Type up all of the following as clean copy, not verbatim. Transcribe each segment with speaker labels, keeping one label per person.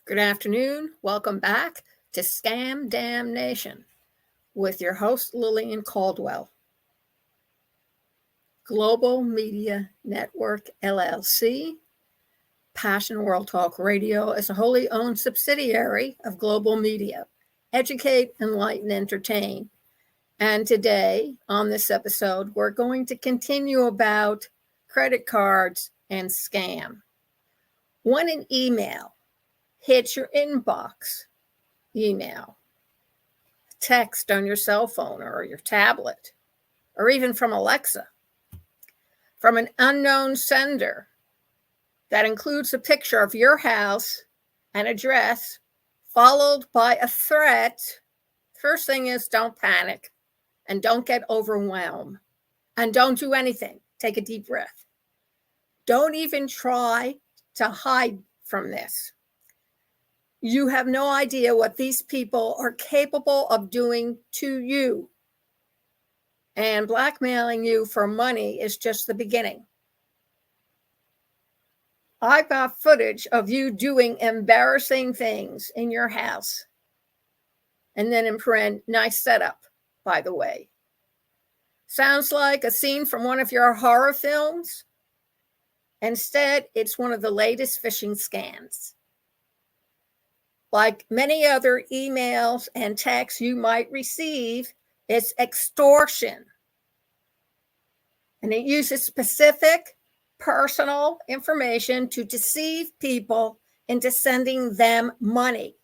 Speaker 1: Good afternoon. Welcome back to Scam Damnation with your host, Lillian Caldwell. Global Media Network, LLC, Passion World Talk Radio is a wholly owned subsidiary of Global Media. Educate, enlighten, entertain. And today, on this episode, we're going to continue about credit cards and scam. When an email hits your inbox, email, text on your cell phone or your tablet, or even from Alexa, from an unknown sender that includes a picture of your house and address, followed by a threat. First thing is, don't panic and don't get overwhelmed and don't do anything. Take a deep breath. Don't even try to hide from this. You have no idea what these people are capable of doing to you. And blackmailing you for money is just the beginning. I've got footage of you doing embarrassing things in your house. And then in print, nice setup, by the way. Sounds like a scene from one of your horror films. Instead, it's one of the latest phishing scams. Like many other emails and texts you might receive, it's extortion. And it uses specific personal information to deceive people into sending them money.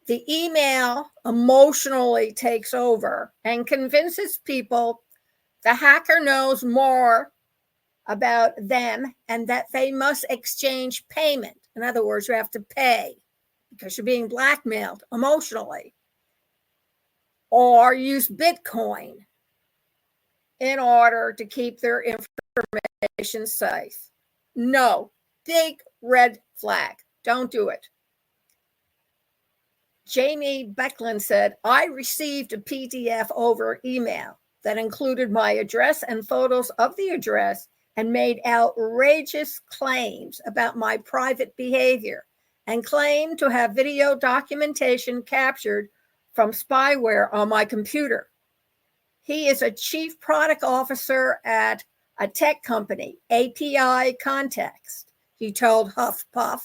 Speaker 1: The email emotionally takes over and convinces people the hacker knows more about them and that they must exchange payment. In other words, you have to pay because you're being blackmailed emotionally, or use Bitcoin in order to keep their information safe. No, big red flag. Don't do it. Jamie Becklin said, I received a PDF over email that included my address and photos of the address and made outrageous claims about my private behavior and claimed to have video documentation captured from spyware on my computer. He is a chief product officer at a tech company, API Context. He told HuffPuff.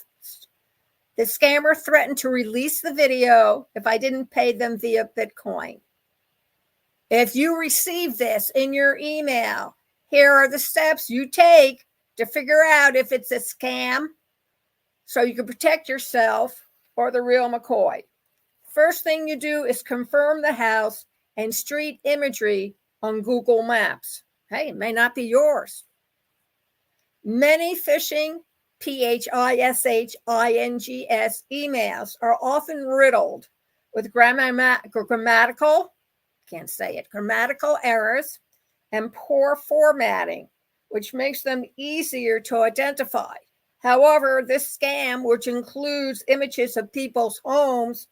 Speaker 1: The scammer threatened to release the video if I didn't pay them via Bitcoin. If you receive this in your email, here are the steps you take to figure out if it's a scam so you can protect yourself or the real McCoy. First thing you do is confirm the house and street imagery on Google Maps. Hey, it may not be yours. Many phishing, PHISHINGS emails are often riddled with grammatical errors and poor formatting, which makes them easier to identify. However, this scam, which includes images of people's homes,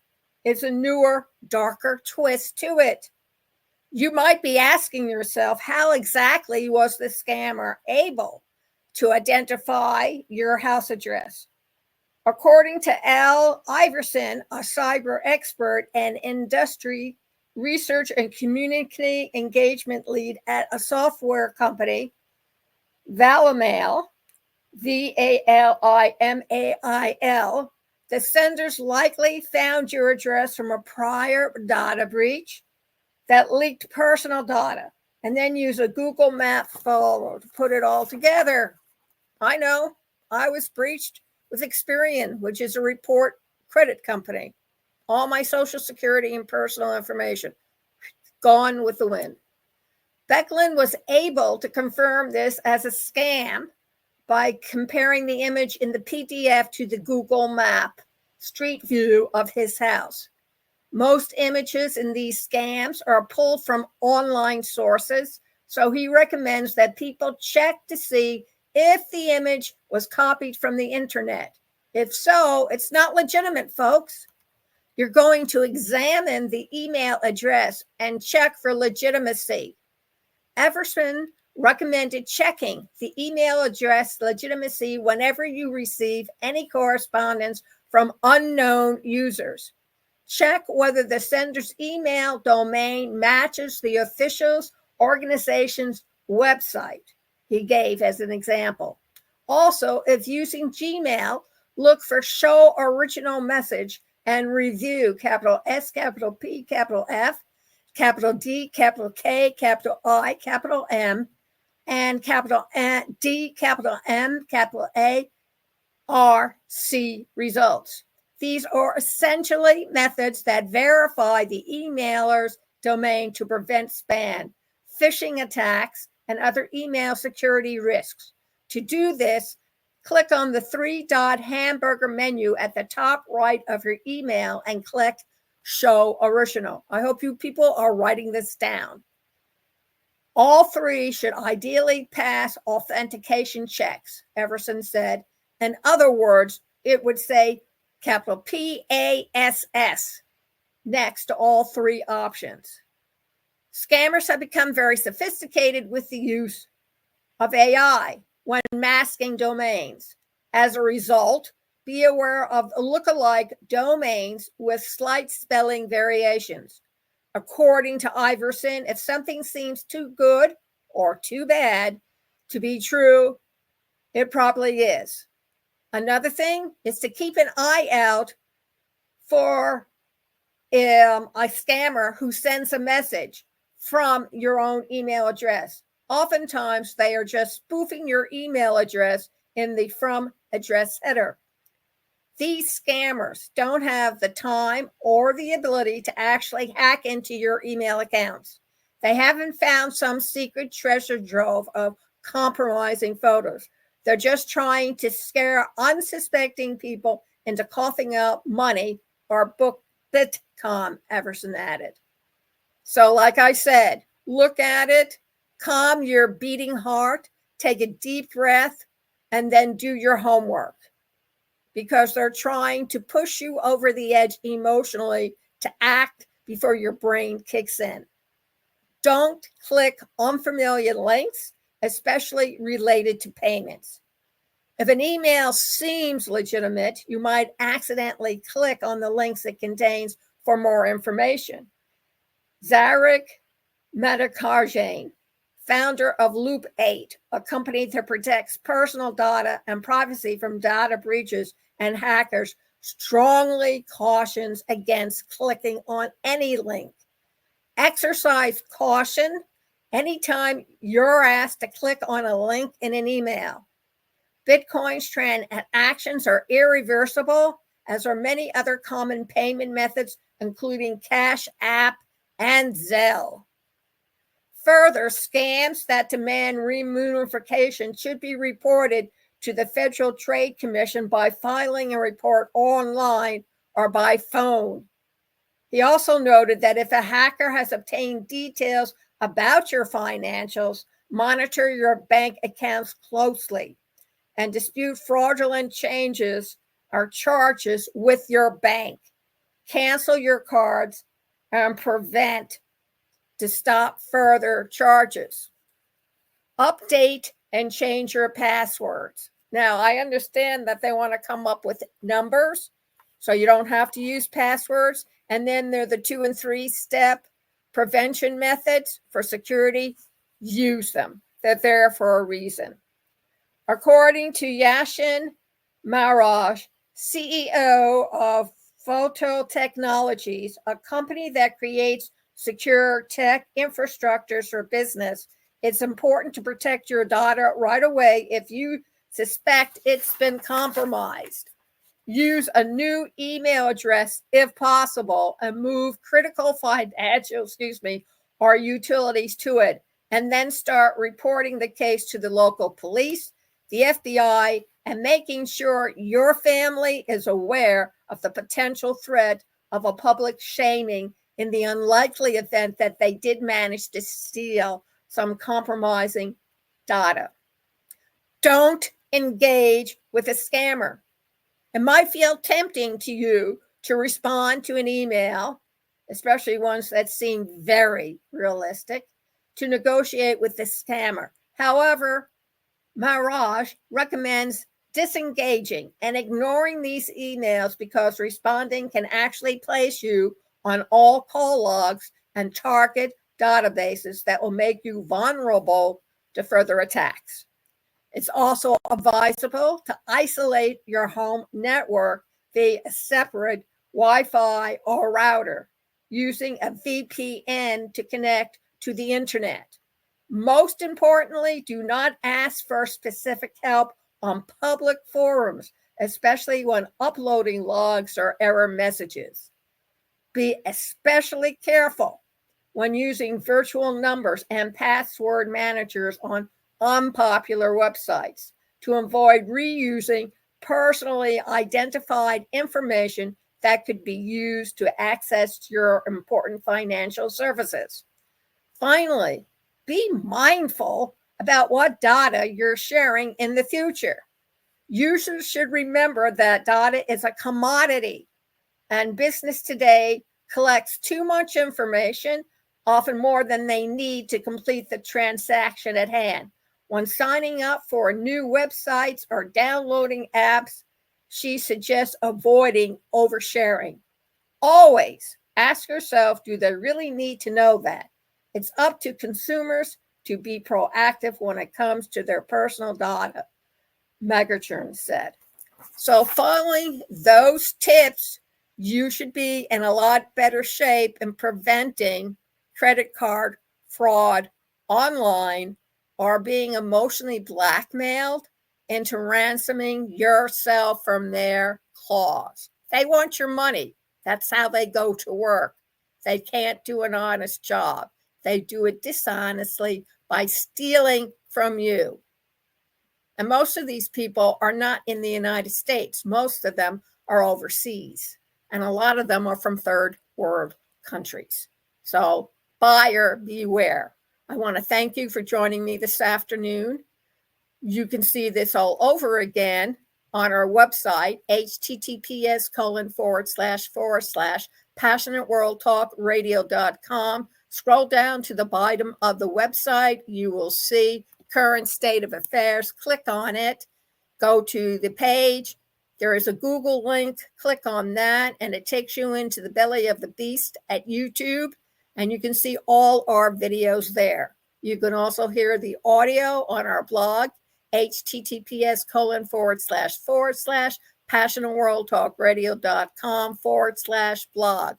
Speaker 1: is a newer, darker twist to it. You might be asking yourself, how exactly was the scammer able to identify your house address? According to Al Iverson, a cyber expert and industry research and community engagement lead at a software company, Valimail, VALIMAIL, the senders likely found your address from a prior data breach that leaked personal data and then use a Google Map photo to put it all together. I know, I was breached with Experian, which is a report credit company. All my social security and personal information gone with the wind. Becklin was able to confirm this as a scam by comparing the image in the PDF to the Google Map street view of his house. Most images in these scams are pulled from online sources, so he recommends that people check to see if the image was copied from the internet. If so, it's not legitimate, folks. You're going to examine the email address and check for legitimacy. Everson recommended checking the email address legitimacy whenever you receive any correspondence from unknown users. Check whether the sender's email domain matches the official organization's website, he gave as an example. Also, if using Gmail, look for show original message and review, capital S, capital P, capital F, capital D, capital K, capital I, capital M, and capital D, capital M, capital A, R, C results. These are essentially methods that verify the emailer's domain to prevent spam, phishing attacks, and other email security risks. To do this, click on the three-dot hamburger menu at the top right of your email and click Show Original. I hope you people are writing this down. All three should ideally pass authentication checks, Everson said. In other words, it would say capital PASS next to all three options. Scammers have become very sophisticated with the use of AI when masking domains. As a result, be aware of lookalike domains with slight spelling variations. According to Iverson, if something seems too good or too bad to be true, it probably is. Another thing is to keep an eye out for a scammer who sends a message from your own email address. Oftentimes, they are just spoofing your email address in the from address header. These scammers don't have the time or the ability to actually hack into your email accounts. They haven't found some secret treasure trove of compromising photos. They're just trying to scare unsuspecting people into coughing out money or book Bitcoin, Everson added. So, like I said, look at it, calm your beating heart, take a deep breath, and then do your homework, because they're trying to push you over the edge emotionally to act before your brain kicks in. Don't click unfamiliar links, especially related to payments. If an email seems legitimate, you might accidentally click on the links it contains for more information. Zarek Matakarjane, founder of Loop 8, a company that protects personal data and privacy from data breaches and hackers, strongly cautions against clicking on any link. Exercise caution anytime you're asked to click on a link in an email. Bitcoin's transactions are irreversible, as are many other common payment methods, including Cash App and Zelle. Further, scams that demand remuneration should be reported to the Federal Trade Commission by filing a report online or by phone. He also noted that if a hacker has obtained details about your financials, monitor your bank accounts closely and dispute fraudulent changes or charges with your bank. Cancel your cards and prevent to stop further charges. Update and change your passwords. Now, I understand that they want to come up with numbers so you don't have to use passwords. And then there are the 2 and 3 step prevention methods for security. Use them. They're there for a reason. According to Yashin Maharaj, CEO of Photo Technologies, a company that creates secure tech infrastructures for business, it's important to protect your data right away if you suspect it's been compromised. Use a new email address if possible and move critical financial, or utilities to it, and then start reporting the case to the local police, the FBI, and making sure your family is aware of the potential threat of a public shaming in the unlikely event that they did manage to steal some compromising data. Don't engage with a scammer. It might feel tempting to you to respond to an email, especially ones that seem very realistic, to negotiate with the scammer. However, Maharaj recommends disengaging and ignoring these emails because responding can actually place you on all call logs and target databases that will make you vulnerable to further attacks. It's also advisable to isolate your home network via a separate Wi-Fi or router using a VPN to connect to the internet. Most importantly, do not ask for specific help on public forums, especially when uploading logs or error messages. Be especially careful when using virtual numbers and password managers on unpopular websites to avoid reusing personally identified information that could be used to access your important financial services. Finally, be mindful about what data you're sharing in the future. Users should remember that data is a commodity, and business today collects too much information, often more than they need to complete the transaction at hand. When signing up for new websites or downloading apps, she suggests avoiding oversharing. Always ask yourself, do they really need to know that? It's up to consumers to be proactive when it comes to their personal data, Megatron said. So, following those tips, you should be in a lot better shape in preventing credit card fraud online or being emotionally blackmailed into ransoming yourself from their claws. They want your money. That's how they go to work. They can't do an honest job. They do it dishonestly by stealing from you. And most of these people are not in the United States. Most of them are overseas. And a lot of them are from third world countries. So buyer beware. I want to thank you for joining me this afternoon. You can see this all over again on our website, https:// passionateworldtalkradio.com. Scroll down to the bottom of the website. You will see current state of affairs. Click on it. Go to the page. There is a Google link. Click on that, and it takes you into the belly of the beast at YouTube, and you can see all our videos there. You can also hear the audio on our blog, https:// passionateworldtalkradio.com/blog.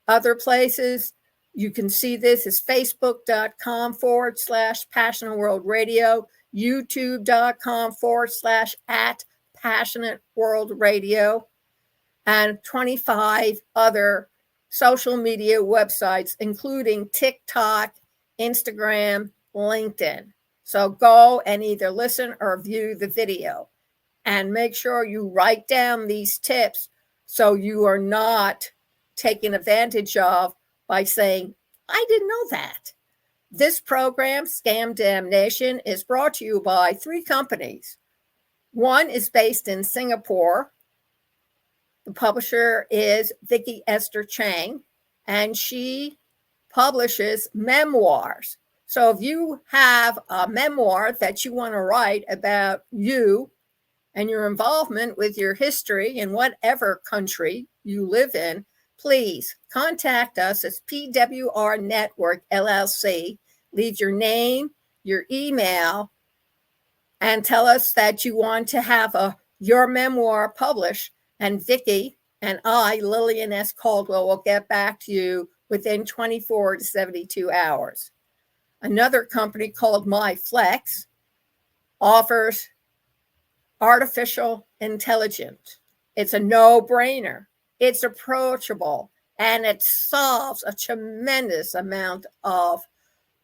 Speaker 1: Other places you can see this is facebook.com/passionateworldradio, youtube.com/@passionateworldradio, and 25 other social media websites, including TikTok, Instagram, LinkedIn. So go and either listen or view the video, and make sure you write down these tips so you are not taken advantage of by saying, I didn't know that. This program, Scam Damnation, is brought to you by 3 companies. One is based in Singapore. The publisher is Vicky Esther Chang, and she publishes memoirs. So if you have a memoir that you want to write about you and your involvement with your history in whatever country you live in, please contact us as PWR Network LLC. Leave your name, your email, and tell us that you want to have your memoir published. And Vicki and I, Lillian S. Caldwell, will get back to you within 24 to 72 hours. Another company called MyFlex offers artificial intelligence. It's a no-brainer. It's approachable, and it solves a tremendous amount of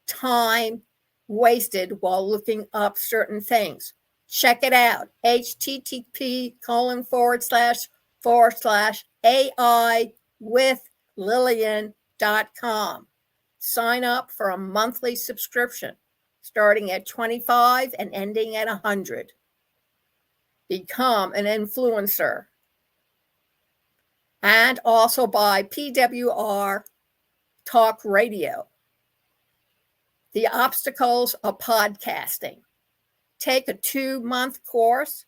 Speaker 1: time wasted while looking up certain things. Check it out. http://AI-with-Lillian.com. Sign up for a monthly subscription starting at $25 and ending at $100. Become an influencer. And also by PWR Talk Radio. The Obstacles of Podcasting. Take a 2-month course,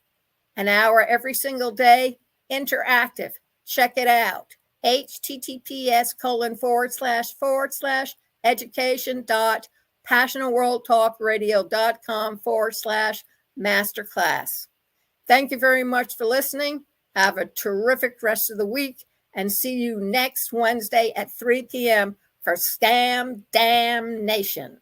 Speaker 1: an hour every single day, interactive. Check it out. https://education.passionatworldtalkradio.com/masterclass. Thank you very much for listening. Have a terrific rest of the week and see you next Wednesday at 3 p.m. for Scam Damnation.